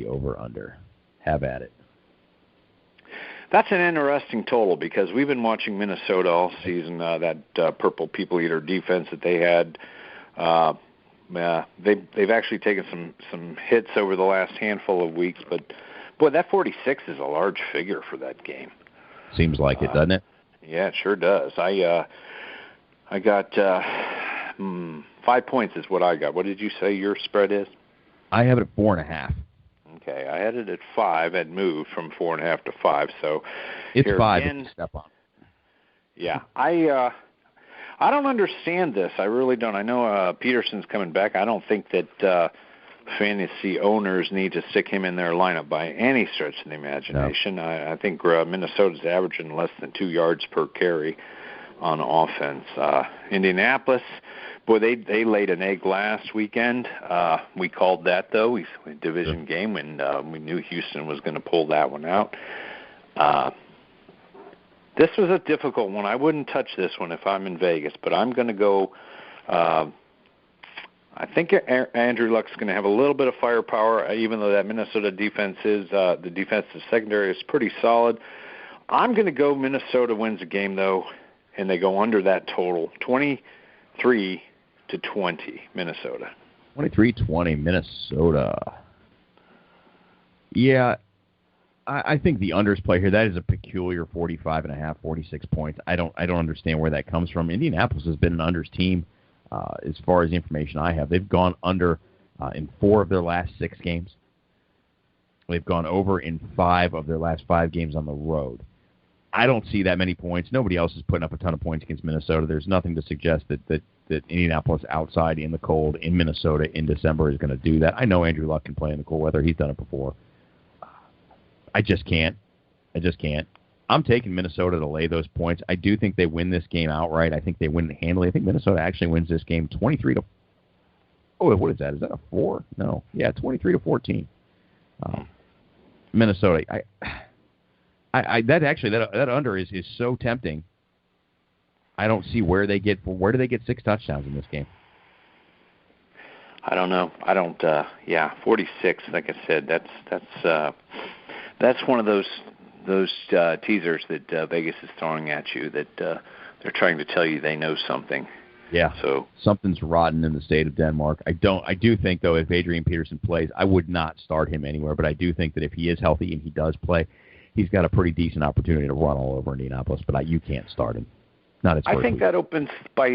over-under. Have at it. That's an interesting total because we've been watching Minnesota all season, that Purple People Eater defense that they had. They've actually taken some hits over the last handful of weeks, but, boy, that 46 is a large figure for that game. Seems like it, doesn't it? Yeah, it sure does. I got 5 points is what I got. What did you say your spread is? I have it at 4.5. Okay, I had it at 5. I'd moved from 4.5 to 5. So it's here 5. Again, step on. Yeah, I don't understand this. I really don't. I know Peterson's coming back. I don't think that fantasy owners need to stick him in their lineup by any stretch of the imagination. No. I think Minnesota's averaging less than 2 yards per carry on offense. Indianapolis, boy, they laid an egg last weekend. We called that, though. Division game, and we knew Houston was going to pull that one out. This was a difficult one. I wouldn't touch this one if I'm in Vegas, but I'm going to go I think Andrew Luck's going to have a little bit of firepower, even though that Minnesota defense is the defensive secondary is pretty solid. I'm going to go Minnesota wins the game, though, and they go under that total, 23-20, Minnesota. 23-20, Minnesota. Yeah, I think the unders play here. That is a peculiar 45.5, 46 points. I don't understand where that comes from. Indianapolis has been an unders team as far as the information I have. They've gone under in 4 of their last 6 games. They've gone over in 5 of their last 5 games on the road. I don't see that many points. Nobody else is putting up a ton of points against Minnesota. There's nothing to suggest that Indianapolis outside in the cold in Minnesota in December is going to do that. I know Andrew Luck can play in the cold weather. He's done it before. I just can't. I'm taking Minnesota to lay those points. I do think they win this game outright. I think they win it handily. I think Minnesota actually wins this game 23-. Oh, what is that? Is that a 4? No. Yeah, 23-14. Minnesota. That under is so tempting. I don't see where do they get 6 touchdowns in this game. I don't know. 46. Like I said, that's one of those teasers that Vegas is throwing at you that they're trying to tell you they know something. Yeah. So something's rotten in the state of Denmark. I do think, though, if Adrian Peterson plays, I would not start him anywhere. But I do think that if he is healthy and he does play, he's got a pretty decent opportunity to run all over Indianapolis. But you can't start him. I think that opens by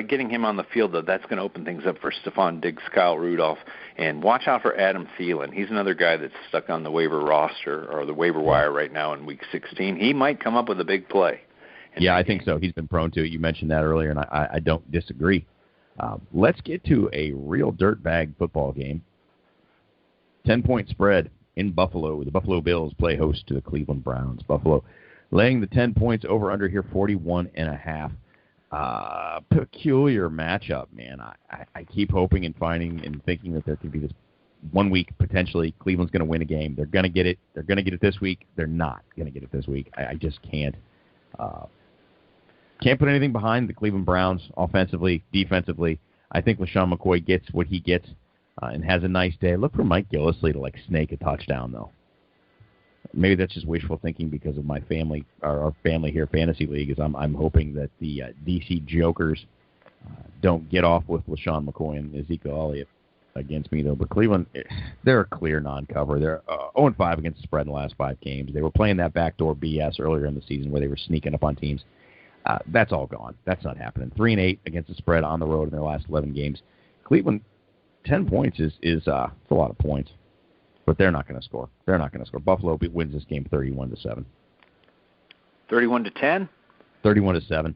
getting him on the field, though. That's going to open things up for Stephon Diggs, Kyle Rudolph, and watch out for Adam Thielen. He's another guy that's stuck on the waiver roster or the waiver wire right now in Week 16. He might come up with a big play. Yeah, I think so. He's been prone to it. You mentioned that earlier, and I don't disagree. Let's get to a real dirtbag football game. 10-point spread in Buffalo. The Buffalo Bills play host to the Cleveland Browns. Buffalo laying the 10 points over under here, 41.5. Peculiar matchup, man. I keep hoping and finding and thinking that there could be this 1 week potentially Cleveland's going to win a game. They're going to get it. They're going to get it this week. They're not going to get it this week. I just can't. Can't put anything behind the Cleveland Browns offensively, defensively. I think LaShawn McCoy gets what he gets and has a nice day. Look for Mike Gillislee to snake a touchdown, though. Maybe that's just wishful thinking because of my family, our family here, Fantasy League, is I'm hoping that the DC Jokers don't get off with LaShawn McCoy and Ezekiel Elliott against me, though. But Cleveland, they're a clear non-cover. They're 0-5 against the spread in the last 5 games. They were playing that backdoor BS earlier in the season where they were sneaking up on teams. That's all gone. That's not happening. 3-8 against the spread on the road in their last 11 games. Cleveland, 10 points is a lot of points. But they're not going to score. Buffalo wins this game 31-7. 31-10? 31-7.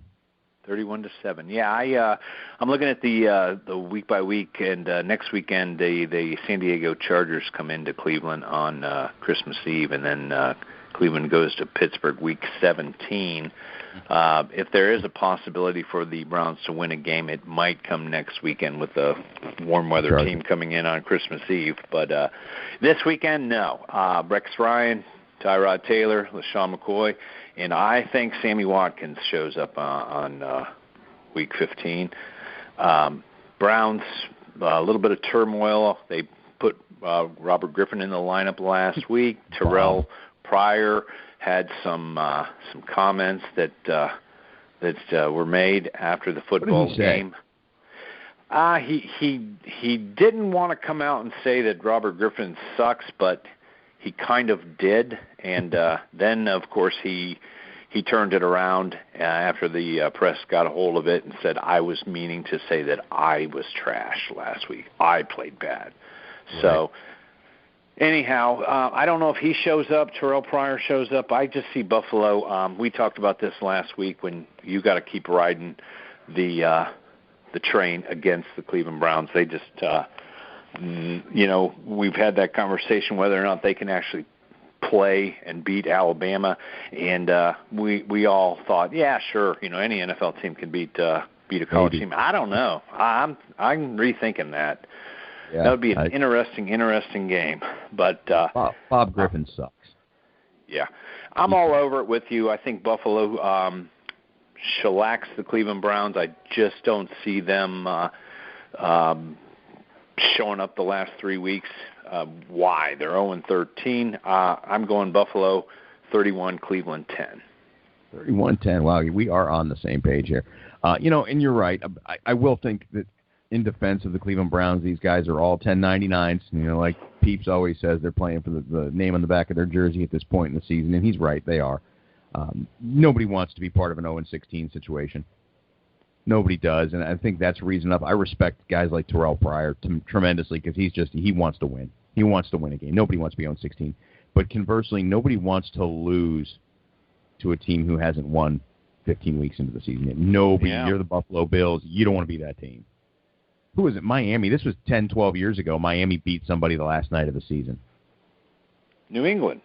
31-7. Yeah, I'm looking at the week by week, and next weekend the San Diego Chargers come into Cleveland on Christmas Eve, and then Cleveland goes to Pittsburgh week 17. If there is a possibility for the Browns to win a game, it might come next weekend with the warm weather team coming in on Christmas Eve. But this weekend, no. Rex Ryan, Tyrod Taylor, LaShawn McCoy, and I think Sammy Watkins shows up on week 15. Browns, a little bit of turmoil. They put Robert Griffin in the lineup last week. Terrell Pryor had some comments that were made after the football game. He didn't want to come out and say that Robert Griffin sucks, but he kind of did. And then, of course, he turned it around after the press got a hold of it and said, I was meaning to say that I was trash last week. I played bad. Right. So, anyhow, I don't know if he shows up, Terrell Pryor shows up. I just see Buffalo. We talked about this last week when you got to keep riding the train against the Cleveland Browns. They just, we've had that conversation whether or not they can actually play and beat Alabama, and we all thought, yeah, sure, any NFL team can beat a college team. I don't know. I'm rethinking that. Yeah, that would be an interesting game. But Bob Griffin sucks. Yeah, I'm all over it with you. I think Buffalo shellacks the Cleveland Browns. I just don't see them showing up the last 3 weeks. Why? They're 0-13. I'm going Buffalo 31, Cleveland 10. 31-10. Wow, we are on the same page here. And you're right. I will think that in defense of the Cleveland Browns, these guys are all 1099s. Like Peeps always says, they're playing for the name on the back of their jersey at this point in the season, and he's right. They are. Nobody wants to be part of an 0-16 situation. Nobody does, and I think that's reason enough. I respect guys like Terrell Pryor tremendously because he wants to win. He wants to win a game. Nobody wants to be 0-16. But conversely, nobody wants to lose to a team who hasn't won 15 weeks into the season yet. Nobody. Yeah. You're the Buffalo Bills. You don't want to be that team. Who was it? Miami. This was 10, 12 years ago. Miami beat somebody the last night of the season. New England.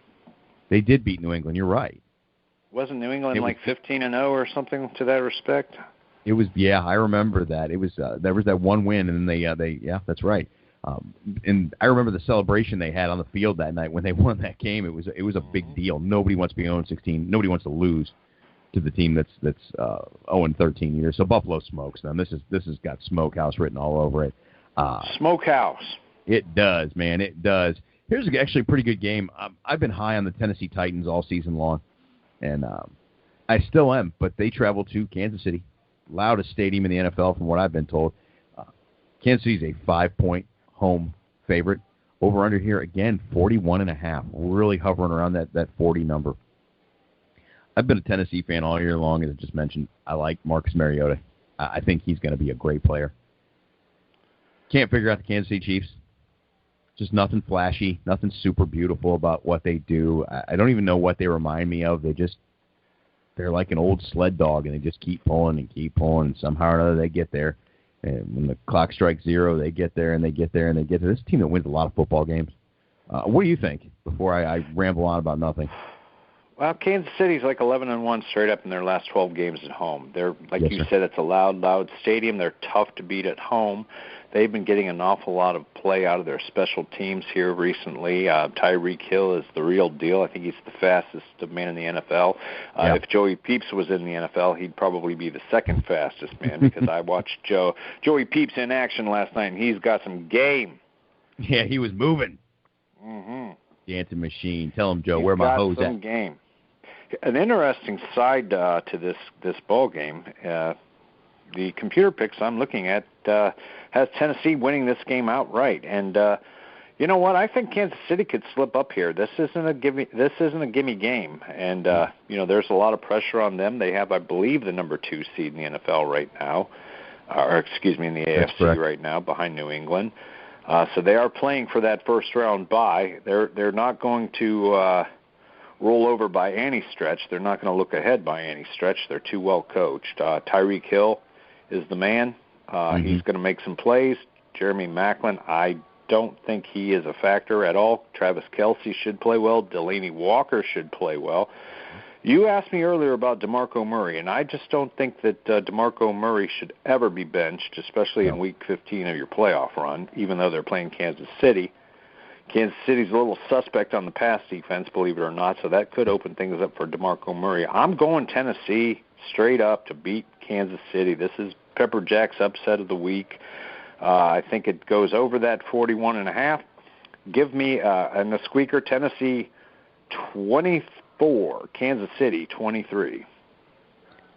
They did beat New England. You're right. Wasn't New England like 15-0 or something to that respect? It was, yeah, I remember that. It was there was that one win, and then they that's right. And I remember the celebration they had on the field that night when they won that game. It was a big deal. Nobody wants to be 0-16. Nobody wants to lose to the team that's 0-13 years. So Buffalo smokes them. This has got Smokehouse written all over it. Smokehouse. It does, man. It does. Here's actually a pretty good game. I've been high on the Tennessee Titans all season long, and I still am. But they travel to Kansas City, loudest stadium in the NFL from what I've been told. Kansas City's a 5-point home favorite. Over under here again, 41.5. Really hovering around that 40 number. I've been a Tennessee fan all year long, as I just mentioned. I like Marcus Mariota. I think he's going to be a great player. Can't figure out the Kansas City Chiefs. Just nothing flashy, nothing super beautiful about what they do. I don't even know what they remind me of. They're like an old sled dog, and they just keep pulling, and somehow or another they get there. And when the clock strikes 0, they get there, and they get there, and they get there. This is a team that wins a lot of football games. What do you think, before I ramble on about nothing? Well, Kansas City's like 11-1 straight up in their last 12 games at home. They're, like you said, it's a loud stadium. They're tough to beat at home. They've been getting an awful lot of play out of their special teams here recently. Tyreek Hill is the real deal. I think he's the fastest man in the NFL. If Joey Peeps was in the NFL, he'd probably be the second fastest man because I watched Joey Peeps in action last night, and he's got some game. Yeah, he was moving. Mm-hmm. Dancing machine. Tell him, Joe, where my hose at? Game. An interesting side to this ball game. The computer picks I'm looking at has Tennessee winning this game outright, and you know what? I think Kansas City could slip up here. This isn't a gimme game, and there's a lot of pressure on them. They have, I believe, the number 2 seed in the NFL right now, in the AFC right now, behind New England. So they are playing for that first round bye. They're not going to roll over by any stretch. They're not going to look ahead by any stretch. They're too well coached. Tyreek Hill is the man. He's going to make some plays. Jeremy Maclin, I don't think he is a factor at all. Travis Kelce should play well. Delaney Walker should play well. You asked me earlier about DeMarco Murray, and I just don't think that DeMarco Murray should ever be benched, especially in Week 15 of your playoff run, even though they're playing Kansas City. Kansas City's a little suspect on the pass defense, believe it or not, so that could open things up for DeMarco Murray. I'm going Tennessee straight up to beat Kansas City. This is Pepper Jack's upset of the week. I think it goes over that 41.5. Give me in the squeaker, Tennessee 24, Kansas City 23.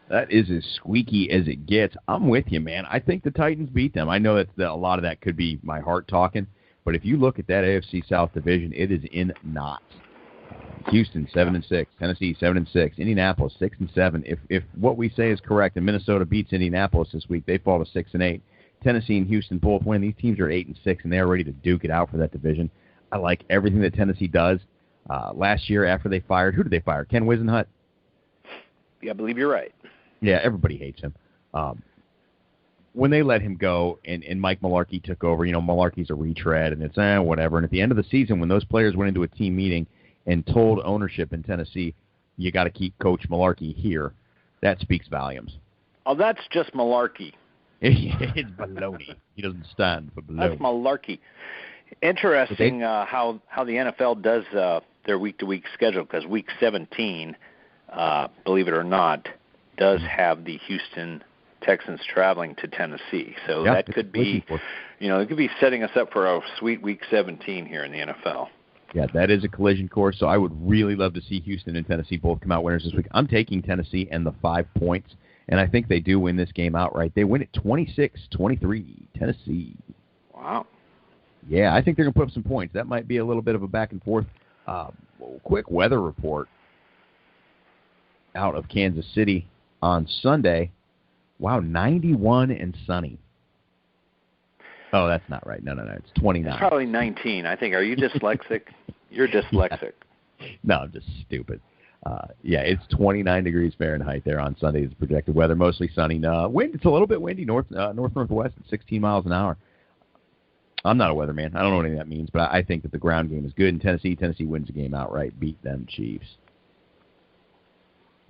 That is as squeaky as it gets. I'm with you, man. I think the Titans beat them. I know that a lot of that could be my heart talking, but if you look at that AFC South division, it is in knots. Houston 7-6, Tennessee 7-6, Indianapolis 6-7. If what we say is correct, and Minnesota beats Indianapolis this week, they fall to 6-8. Tennessee and Houston both win. These teams are 8-6, and they're ready to duke it out for that division. I like everything that Tennessee does. Last year, after they fired, who did they fire? Ken Wisenhunt? Yeah, I believe you're right. Yeah, everybody hates him. When they let him go and Mike Mularkey took over, Mularkey's a retread, and it's whatever. And at the end of the season, when those players went into a team meeting and told ownership in Tennessee, you got to keep Coach Mularkey here, that speaks volumes. Oh, that's just Mularkey. It's baloney. He doesn't stand for baloney. That's Mularkey. Interesting how the NFL does their week-to-week schedule, because Week 17, believe it or not, does have the Houston Texans traveling to Tennessee. So that could be, it could be setting us up for a sweet Week 17 here in the NFL. Yeah, that is a collision course, so I would really love to see Houston and Tennessee both come out winners this week. I'm taking Tennessee and the 5 points, and I think they do win this game outright. They win it 26-23, Tennessee. Wow. Yeah, I think they're going to put up some points. That might be a little bit of a back and forth. Quick weather report out of Kansas City on Sunday. Wow, 91 and sunny. Oh, that's not right. No. It's 29. It's probably 19. I think. Are you dyslexic? You're dyslexic. No, I'm just stupid. Yeah, it's 29 degrees Fahrenheit there on Sunday's projected weather. Mostly sunny. Wind, it's a little bit windy, north-northwest at 16 miles an hour. I'm not a weatherman. I don't know what any of that means, but I think that the ground game is good in Tennessee. Tennessee wins the game outright. Beat them Chiefs.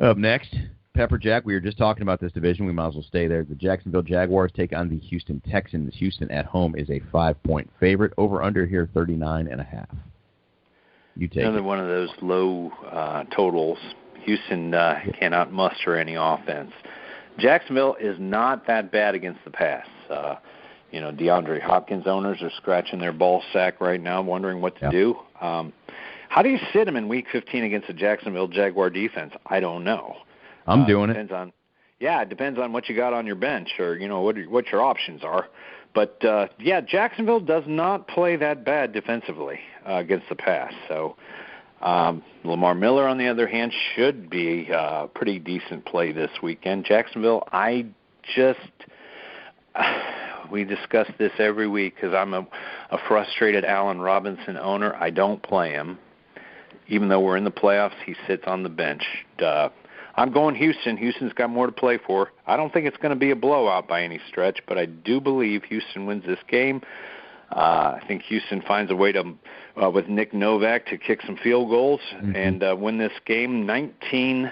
Up next, Pepper Jack. We were just talking about this division. We might as well stay there. The Jacksonville Jaguars take on the Houston Texans. Houston at home is a 5-point favorite. Over-under here, 39.5. You take another it. One of those low totals. Houston cannot muster any offense. Jacksonville is not that bad against the pass. DeAndre Hopkins owners are scratching their ball sack right now, wondering what to do. How do you sit him in Week 15 against the Jacksonville Jaguar defense? I don't know. I'm doing it depends on what you got on your bench, or what your options are. But Jacksonville does not play that bad defensively against the pass. So Lamar Miller, on the other hand, should be a pretty decent play this weekend. Jacksonville, we discuss this every week because I'm a frustrated Allen Robinson owner. I don't play him. Even though we're in the playoffs, he sits on the bench. I'm going Houston. Houston's got more to play for. I don't think it's going to be a blowout by any stretch, but I do believe Houston wins this game. I think Houston finds a way to, with Nick Novak, to kick some field goals and win this game 19-16.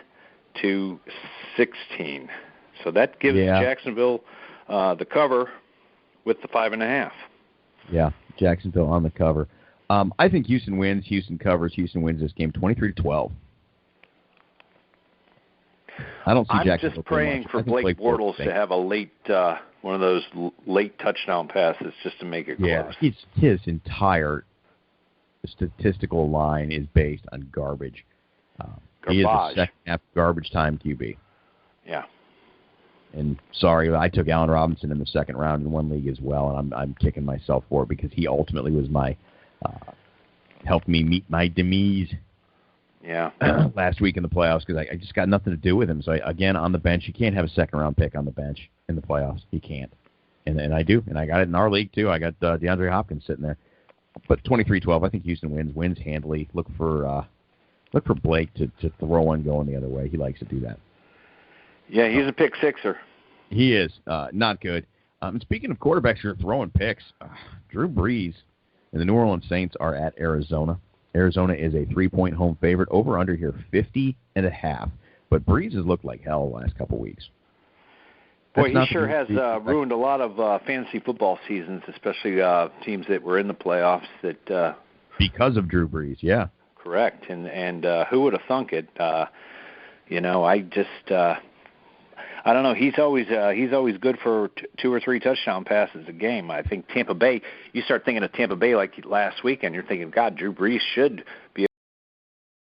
So that gives Jacksonville the cover with the 5.5. Yeah, Jacksonville on the cover. I think Houston wins. Houston covers. Houston wins this game 23-12. I don't see Jacksonville. I'm just praying for Blake Bortles to have a late one of those late touchdown passes just to make it close. Yeah, his entire statistical line is based on garbage. He is a second-half garbage time QB. Yeah. And sorry, I took Allen Robinson in the second round in one league as well, and I'm kicking myself for it because he ultimately was my helped me meet my demise. Yeah. Last week in the playoffs because I just got nothing to do with him. So again, on the bench, you can't have a second round pick on the bench in the playoffs. You can't, and I do, and I got it in our league too. I got DeAndre Hopkins sitting there, but 23-12. I think Houston wins handily. Look for Blake to throw one going the other way. He likes to do that. Yeah, he's a pick sixer. He is not good. And speaking of quarterbacks who are throwing picks, Drew Brees and the New Orleans Saints are at Arizona. Arizona is a 3-point home favorite. Over under here 50.5. But Brees has looked like hell the last couple weeks. Boy, he sure has ruined a lot of fantasy football seasons, especially teams that were in the playoffs. That because of Drew Brees, yeah. Correct, and who would have thunk it? I don't know. He's always good for 2 or 3 touchdown passes a game. I think Tampa Bay. You start thinking of Tampa Bay like last weekend. You're thinking, God, Drew Brees should